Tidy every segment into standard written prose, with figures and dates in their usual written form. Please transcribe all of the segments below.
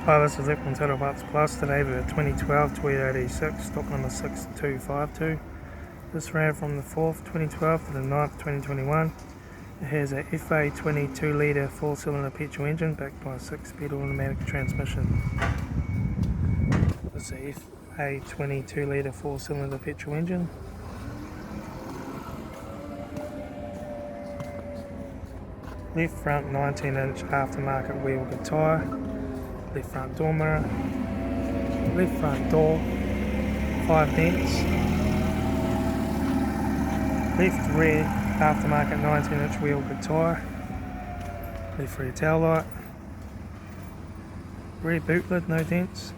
Hi, this is Equine Total Parts Plus. Today we have a 2012 Toyota E6, stock number 6252. This ran from the 4th 2012 to the 9th 2021. It has a FA20 2-litre 4-cylinder petrol engine backed by a 6-speed automatic transmission. This is a FA20 2-litre 4-cylinder petrol engine. Left front 19-inch aftermarket wheel good tyre. Left front door mirror, left front door, 5 dents, left rear aftermarket 19-inch wheel good tyre, left rear taillight, rear boot lid no dents,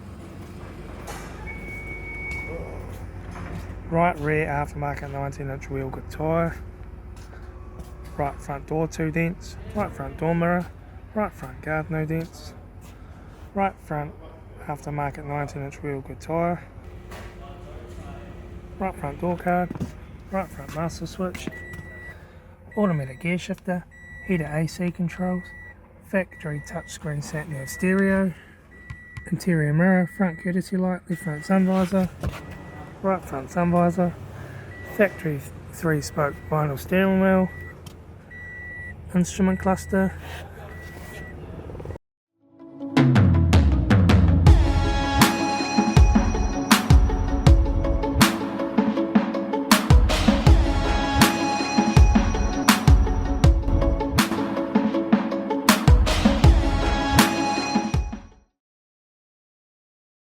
right rear aftermarket 19-inch wheel good tyre, right front door 2 dents, right front door mirror, right front guard no dents, right front aftermarket 19-inch wheel good tyre, right front door card, right front master switch, automatic gear shifter, heater AC controls, factory touchscreen sat-nav stereo, interior mirror, front courtesy light, left front sun visor, right front sun visor, factory 3-spoke vinyl steering wheel, instrument cluster,